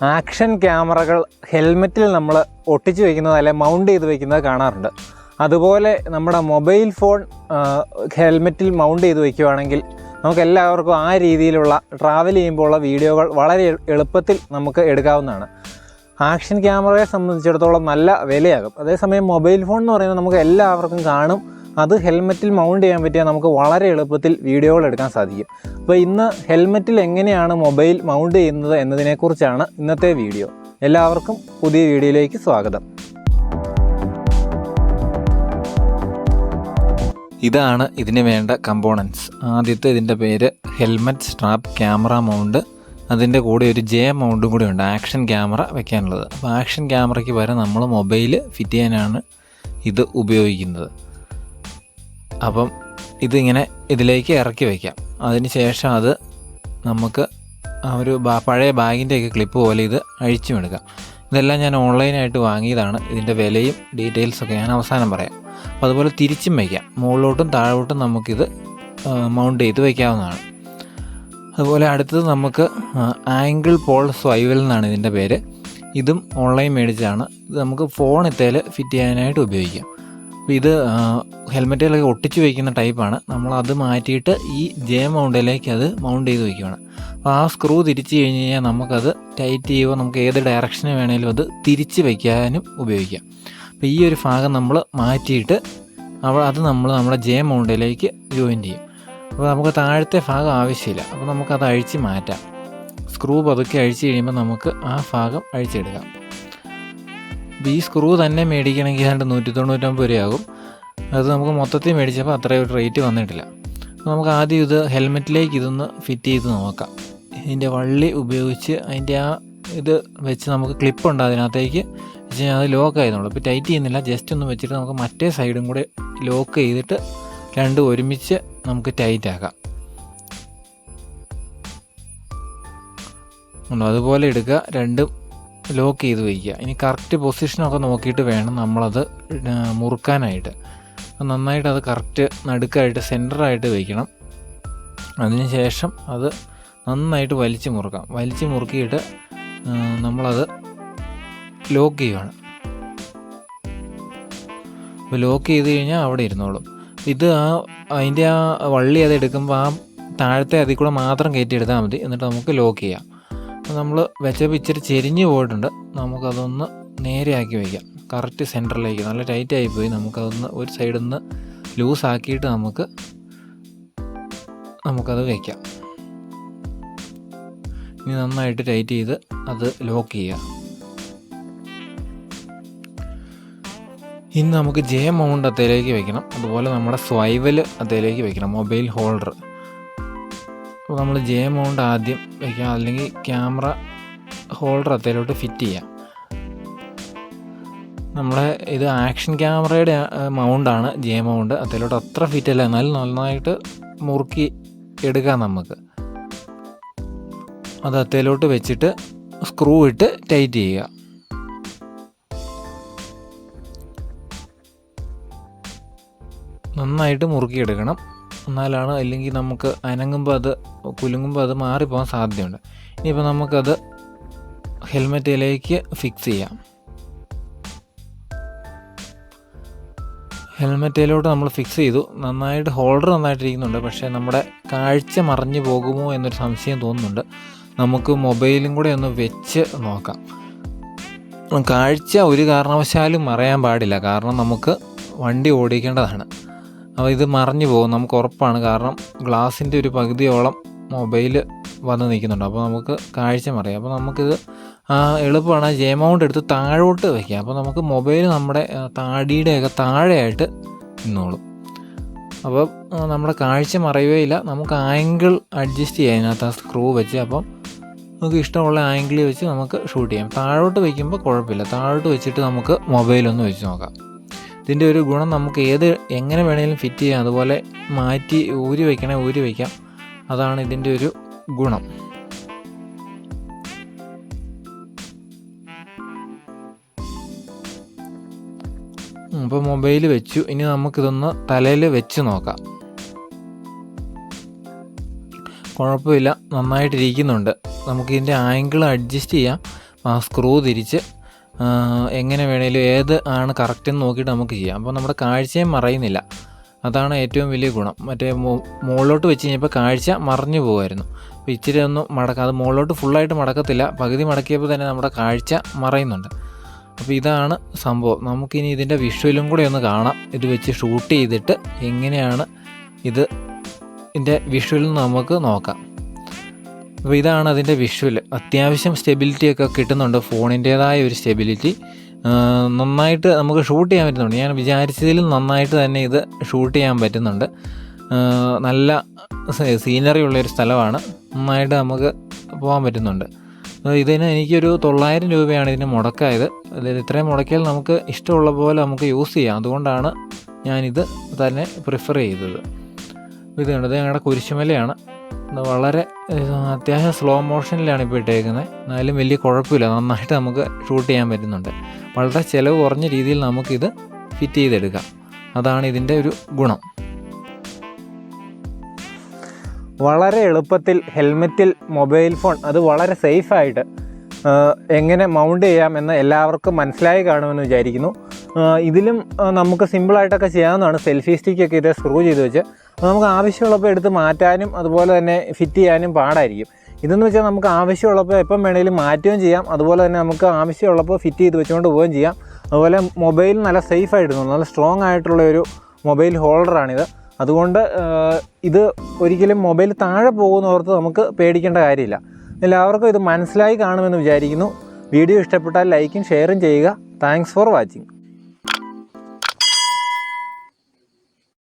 Action ക്യാമറകൾ ഹെൽമെറ്റിൽ നമ്മൾ ഒട്ടിച്ച് വയ്ക്കുന്നത് അല്ലെങ്കിൽ മൗണ്ട് ചെയ്ത് വയ്ക്കുന്നത് കാണാറുണ്ട്. അതുപോലെ നമ്മുടെ മൊബൈൽ ഫോൺ ഹെൽമെറ്റിൽ മൗണ്ട് ചെയ്ത് വയ്ക്കുകയാണെങ്കിൽ നമുക്കെല്ലാവർക്കും ആ രീതിയിലുള്ള ട്രാവൽ ചെയ്യുമ്പോൾ ഉള്ള വീഡിയോകൾ വളരെ എളുപ്പത്തിൽ നമുക്ക് എടുക്കാവുന്നതാണ്. ആക്ഷൻ ക്യാമറയെ സംബന്ധിച്ചിടത്തോളം നല്ല വിലയാകും. അതേസമയം മൊബൈൽ ഫോൺ എന്ന് പറയുന്നത് നമുക്ക് എല്ലാവർക്കും കാണും. അത് ഹെൽമെറ്റിൽ മൗണ്ട് ചെയ്യാൻ പറ്റിയാൽ നമുക്ക് വളരെ എളുപ്പത്തിൽ വീഡിയോകൾ എടുക്കാൻ സാധിക്കും. അപ്പോൾ ഇന്ന് ഹെൽമെറ്റിൽ എങ്ങനെയാണ് മൊബൈൽ മൗണ്ട് ചെയ്യുന്നത് എന്നതിനെക്കുറിച്ചാണ് ഇന്നത്തെ വീഡിയോ. എല്ലാവർക്കും പുതിയ വീഡിയോയിലേക്ക് സ്വാഗതം. ഇതാണ് ഇതിന് വേണ്ട കമ്പോണൻസ്. ആദ്യത്തെ ഇതിൻ്റെ പേര് ഹെൽമെറ്റ് സ്ട്രാപ്പ് ക്യാമറ മൗണ്ട്. അതിൻ്റെ കൂടെ ഒരു ജെ മൗണ്ടും കൂടെ ഉണ്ട്, ആക്ഷൻ ക്യാമറ വെക്കാനുള്ളത്. അപ്പോൾ ആക്ഷൻ ക്യാമറയ്ക്ക് പകരം നമ്മൾ മൊബൈൽ ഫിറ്റ് ചെയ്യാനാണ് ഇത് ഉപയോഗിക്കുന്നത്. അപ്പം ഇതിങ്ങനെ ഇതിലേക്ക് ഇറക്കി വയ്ക്കാം. അതിന് ശേഷം അത് നമുക്ക് ഒരു പഴയ ബാഗിൻ്റെയൊക്കെ ക്ലിപ്പ് പോലെ ഇത് അഴിച്ചുമെടുക്കാം. ഇതെല്ലാം ഞാൻ ഓൺലൈനായിട്ട് വാങ്ങിയതാണ്. ഇതിൻ്റെ വിലയും ഡീറ്റെയിൽസൊക്കെ ഞാൻ അവസാനം പറയാം. അപ്പോൾ അതുപോലെ തിരിച്ചും വയ്ക്കാം, മുകളിലോട്ടും താഴോട്ടും നമുക്കിത് മൗണ്ട് ചെയ്ത് വയ്ക്കാവുന്നതാണ്. അതുപോലെ അടുത്തത് നമുക്ക് ആംഗിൾ പോൾ സ്വൈവൽ എന്നാണ് ഇതിൻ്റെ പേര്. ഇതും ഓൺലൈൻ മേടിച്ചതാണ്. ഇത് നമുക്ക് ഫോണിൽ ഫിറ്റ് ചെയ്യാനായിട്ട് ഉപയോഗിക്കാം. അപ്പോൾ ഇത് ഹെൽമെറ്റിലൊക്കെ ഒട്ടിച്ച് വയ്ക്കുന്ന ടൈപ്പാണ്. നമ്മളത് മാറ്റിയിട്ട് ഈ ജെ മൗണ്ടിലേക്ക് അത് മൗണ്ട് ചെയ്ത് വയ്ക്കുകയാണ്. അപ്പോൾ ആ സ്ക്രൂ തിരിച്ച് കഴിഞ്ഞ് കഴിഞ്ഞാൽ നമുക്കത് ടൈറ്റ് ചെയ്യുമ്പോൾ നമുക്ക് ഏത് ഡയറക്ഷന് വേണമെങ്കിലും അത് തിരിച്ച് വയ്ക്കാനും ഉപയോഗിക്കാം. അപ്പോൾ ഈ ഒരു ഭാഗം നമ്മൾ മാറ്റിയിട്ട് അത് നമ്മുടെ ജെ മൗണ്ടിലേക്ക് ജോയിൻ ചെയ്യും. അപ്പോൾ നമുക്ക് താഴത്തെ ഭാഗം ആവശ്യമില്ല. അപ്പോൾ നമുക്കത് അഴിച്ച് മാറ്റാം. സ്ക്രൂ പതുക്കെ അഴിച്ച് കഴിയുമ്പോൾ നമുക്ക് ആ ഭാഗം അഴിച്ചെടുക്കാം. ഈ സ്ക്രൂ തന്നെ മേടിക്കണമെങ്കിൽ ഏതാണ്ട് 199 രൂപയാകും. അത് നമുക്ക് മൊത്തത്തിൽ മേടിച്ചപ്പോൾ അത്രയും ഒരു റേറ്റ് വന്നിട്ടില്ല. അപ്പോൾ നമുക്ക് ആദ്യം ഇത് ഹെൽമെറ്റിലേക്ക് ഇതൊന്ന് ഫിറ്റ് ചെയ്ത് നോക്കാം. ഇതിൻ്റെ വള്ളി ഉപയോഗിച്ച് അതിൻ്റെ ആ ഇത് വെച്ച് നമുക്ക് ക്ലിപ്പുണ്ട് അതിനകത്തേക്ക് വെച്ച് കഴിഞ്ഞാൽ അത് ലോക്ക് ആയതുള്ളൂ. ഇപ്പോൾ ടൈറ്റ് ചെയ്യുന്നില്ല, ജസ്റ്റ് ഒന്ന് വെച്ചിട്ട് നമുക്ക് മറ്റേ സൈഡും കൂടെ ലോക്ക് ചെയ്തിട്ട് രണ്ടും ഒരുമിച്ച് നമുക്ക് ടൈറ്റ് ആക്കാം. അതുപോലെ എടുക്കുക, രണ്ടും ലോക്ക് ചെയ്ത് വയ്ക്കുക. ഇനി കറക്റ്റ് പൊസിഷനൊക്കെ നോക്കിയിട്ട് വേണം നമ്മളത് മുറുക്കാനായിട്ട്. നന്നായിട്ട് അത് കറക്റ്റ് നടുക്കായിട്ട് സെൻറ്ററായിട്ട് വയ്ക്കണം. അതിന് ശേഷം അത് നന്നായിട്ട് വലിച്ച് മുറുക്കാം. വലിച്ച് മുറുക്കിയിട്ട് നമ്മളത് ലോക്ക് ചെയ്യുകയാണ്. അപ്പോൾ ലോക്ക് ചെയ്ത് കഴിഞ്ഞാൽ അവിടെ ഇരുന്നോളും. ഇത് അതിൻ്റെ ആ വള്ളി അത് എടുക്കുമ്പോൾ ആ താഴത്തെ അതിൽ കൂടെ മാത്രം കയറ്റിയെടുത്താൽ മതി. എന്നിട്ട് നമുക്ക് ലോക്ക് ചെയ്യാം. നമ്മൾ വെച്ചപ്പോൾ ഇച്ചിരി ചെരിഞ്ഞ് പോയിട്ടുണ്ട്. നമുക്കതൊന്ന് നേരെയാക്കി വയ്ക്കാം, കറക്റ്റ് സെൻറ്ററിലേക്ക്. നല്ല ടൈറ്റായിപ്പോയി. നമുക്കതൊന്ന് ഒരു സൈഡിൽ നിന്ന് ലൂസാക്കിയിട്ട് നമുക്കത് വയ്ക്കാം. ഇനി നന്നായിട്ട് ടൈറ്റ് ചെയ്ത് അത് ലോക്ക് ചെയ്യുക. ഇനി നമുക്ക് ജെ മൗണ്ട് അതിലേക്ക് വയ്ക്കണം. അതുപോലെ നമ്മുടെ സ്വൈവൽ അതിലേക്ക് വയ്ക്കണം, മൊബൈൽ ഹോൾഡർ. അപ്പോൾ നമ്മൾ ജെ മൗണ്ട് ആദ്യം വയ്ക്കാം, അല്ലെങ്കിൽ ക്യാമറ ഹോൾഡർ അതിലോട്ട് ഫിറ്റ് ചെയ്യാം. നമ്മുടെ ഇത് ആക്ഷൻ ക്യാമറയുടെ മൗണ്ടാണ് ജെ മൗണ്ട്. അതിലോട്ട് അത്ര ഫിറ്റ് അല്ല, എന്നാലും നന്നായിട്ട് മുറുക്കി എടുക്കാം നമുക്ക്. അത് അതിലോട്ട് വെച്ചിട്ട് സ്ക്രൂ ഇട്ട് ടൈറ്റ് ചെയ്യുക. നന്നായിട്ട് മുറുക്കിയെടുക്കണം, എന്നാലാണ്, അല്ലെങ്കിൽ നമുക്ക് അനങ്ങുമ്പോൾ അത് കുലുങ്ങുമ്പോൾ അത് മാറിപ്പോകാൻ സാധ്യതയുണ്ട്. ഇനിയിപ്പോൾ നമുക്കത് ഹെൽമെറ്റിലേക്ക് ഫിക്സ് ചെയ്യാം. ഹെൽമെറ്റിലോട്ട് നമ്മൾ ഫിക്സ് ചെയ്തു. നന്നായിട്ട് ഹോൾഡർ നന്നായിട്ടിരിക്കുന്നുണ്ട്. പക്ഷേ നമ്മുടെ കാഴ്ച മറഞ്ഞു പോകുമോ എന്നൊരു സംശയം തോന്നുന്നുണ്ട്. നമുക്ക് മൊബൈലും കൂടെ ഒന്ന് വെച്ച് നോക്കാം. കാഴ്ച ഒരു കാരണവശാലും മറയാൻ പാടില്ല, കാരണം നമുക്ക് വണ്ടി ഓടിക്കേണ്ടതാണ്. അപ്പോൾ ഇത് മറഞ്ഞു പോകും, നമുക്ക് ഉറപ്പാണ്. കാരണം ഗ്ലാസിൻ്റെ ഒരു പകുതിയോളം മൊബൈൽ വന്ന് നിൽക്കുന്നുണ്ട്. അപ്പോൾ നമുക്ക് കാഴ്ച മറിയാം. അപ്പോൾ നമുക്കിത് എളുപ്പമാണ്. ജെ മൗണ്ട് എടുത്ത് താഴോട്ട് വയ്ക്കാം. അപ്പോൾ നമുക്ക് മൊബൈൽ നമ്മുടെ താടിയുടെയൊക്കെ താഴെയായിട്ട് നിന്നോളും. അപ്പോൾ നമ്മുടെ കാഴ്ച മറയുകയില്ല. നമുക്ക് ആംഗിൾ അഡ്ജസ്റ്റ് ചെയ്യാം അതിനകത്ത് ആ സ്ക്രൂ വെച്ച്. അപ്പം നമുക്ക് ഇഷ്ടമുള്ള ആംഗിളിൽ വെച്ച് നമുക്ക് ഷൂട്ട് ചെയ്യാം. താഴോട്ട് വയ്ക്കുമ്പോൾ കുഴപ്പമില്ല. താഴോട്ട് വെച്ചിട്ട് നമുക്ക് മൊബൈലൊന്ന് വെച്ച് നോക്കാം. ഇതിൻ്റെ ഒരു ഗുണം, നമുക്ക് എങ്ങനെ വേണമെങ്കിലും ഫിറ്റ് ചെയ്യാം. അതുപോലെ മാറ്റി ഊരി വയ്ക്കാം. അതാണ് ഇതിൻ്റെ ഒരു ഗുണം. അപ്പോൾ മൊബൈൽ വെച്ചു. ഇനി നമുക്കിതൊന്ന് തലയിൽ വെച്ച് നോക്കാം. കുഴപ്പമില്ല, നന്നായിട്ടിരിക്കുന്നുണ്ട്. നമുക്കിതിൻ്റെ ആംഗിൾ അഡ്ജസ്റ്റ് ചെയ്യാം. ആ സ്ക്രൂ തിരിച്ച് എങ്ങനെ വേണേലും ഏത് ആണ് കറക്റ്റ് എന്ന് നോക്കിയിട്ട് നമുക്ക് ചെയ്യാം. അപ്പോൾ നമ്മുടെ കാഴ്ചയും മറയുന്നില്ല. അതാണ് ഏറ്റവും വലിയ ഗുണം. മറ്റേ മുകളിലോട്ട് വെച്ച് കഴിഞ്ഞപ്പോൾ കാഴ്ച മറഞ്ഞു പോകുമായിരുന്നു. അപ്പോൾ ഇച്ചിരി ഒന്ന് മടക്കാം, അത് മുകളിലോട്ട് ഫുള്ളായിട്ട് മടക്കത്തില്ല, പകുതി മടക്കിയപ്പോൾ തന്നെ നമ്മുടെ കാഴ്ച മറയുന്നുണ്ട്. അപ്പോൾ ഇതാണ് സംഭവം. നമുക്കിനി ഇതിൻ്റെ വിഷ്വലും കൂടെ ഒന്ന് കാണാം. ഇത് വെച്ച് ഷൂട്ട് ചെയ്തിട്ട് എങ്ങനെയാണ് ഇതിൻ്റെ വിഷ്വൽ നമുക്ക് നോക്കാം. അപ്പോൾ ഇതാണ് അതിൻ്റെ വിഷ്വൽ. അത്യാവശ്യം സ്റ്റെബിലിറ്റിയൊക്കെ കിട്ടുന്നുണ്ട്, ഫോണിൻ്റേതായ ഒരു സ്റ്റെബിലിറ്റി. നന്നായിട്ട് നമുക്ക് ഷൂട്ട് ചെയ്യാൻ പറ്റുന്നുണ്ട്. ഞാൻ വിചാരിച്ചതിലും നന്നായിട്ട് തന്നെ ഇത് ഷൂട്ട് ചെയ്യാൻ പറ്റുന്നുണ്ട്. നല്ല സീനറി ഉള്ളൊരു സ്ഥലമാണ്, നന്നായിട്ട് നമുക്ക് പോകാൻ പറ്റുന്നുണ്ട്. ഇതിന് എനിക്കൊരു 900 രൂപയാണ് ഇതിന് മുടക്കായത്. അതായത് ഇത്രയും മുടക്കിയാൽ നമുക്ക് ഇഷ്ടമുള്ള പോലെ നമുക്ക് യൂസ് ചെയ്യാം. അതുകൊണ്ടാണ് ഞാനിത് തന്നെ പ്രിഫർ ചെയ്തത്. ഇത് കണ്ടത് ഞങ്ങളുടെ കുരിശുമലയാണ്. വളരെ അത്യാവശ്യം സ്ലോ മോഷനിലാണ് ഇപ്പോൾ ഇട്ടേക്കുന്നത്. എന്നാലും വലിയ കുഴപ്പമില്ല, നന്നായിട്ട് നമുക്ക് ഷൂട്ട് ചെയ്യാൻ പറ്റുന്നുണ്ട്. വളരെ ചിലവ് കുറഞ്ഞ രീതിയിൽ നമുക്കിത് ഫിറ്റ് ചെയ്തെടുക്കാം. അതാണ് ഇതിൻ്റെ ഒരു ഗുണം. വളരെ എളുപ്പത്തിൽ ഹെൽമെറ്റിൽ മൊബൈൽ ഫോൺ അത് വളരെ സേഫായിട്ട് എങ്ങനെ മൗണ്ട് ചെയ്യാമെന്ന് എല്ലാവർക്കും മനസ്സിലായി കാണുമെന്ന് വിചാരിക്കുന്നു. ഇതിലും നമുക്ക് സിമ്പിളായിട്ടൊക്കെ ചെയ്യാവുന്നതാണ്. സെൽഫി സ്റ്റിക്കൊക്കെ ഇത് സ്ക്രൂ ചെയ്ത് വെച്ച് നമുക്ക് ആവശ്യമുള്ളപ്പോൾ എടുത്ത് മാറ്റാനും അതുപോലെ തന്നെ ഫിറ്റ് ചെയ്യാനും പാടായിരിക്കും. ഇതെന്ന് വെച്ചാൽ നമുക്ക് ആവശ്യമുള്ളപ്പോൾ എപ്പം വേണമെങ്കിലും മാറ്റുകയും ചെയ്യാം, അതുപോലെ തന്നെ നമുക്ക് ആവശ്യമുള്ളപ്പോൾ ഫിറ്റ് ചെയ്ത് വെച്ചുകൊണ്ട് പോവുകയും ചെയ്യാം. അതുപോലെ മൊബൈൽ നല്ല സേഫായിട്ട് തോന്നും. നല്ല സ്ട്രോങ് ആയിട്ടുള്ള ഒരു മൊബൈൽ ഹോൾഡറാണിത്. അതുകൊണ്ട് ഇത് ഒരിക്കലും മൊബൈൽ താഴെ പോകുന്നോർത്ത് നമുക്ക് പേടിക്കേണ്ട കാര്യമില്ല. എല്ലാവർക്കും ഇത് മനസ്സിലായി കാണുമെന്ന് വിചാരിക്കുന്നു. വീഡിയോ ഇഷ്ടപ്പെട്ടാൽ ലൈക്കും ഷെയറും ചെയ്യുക. Thanks for watching.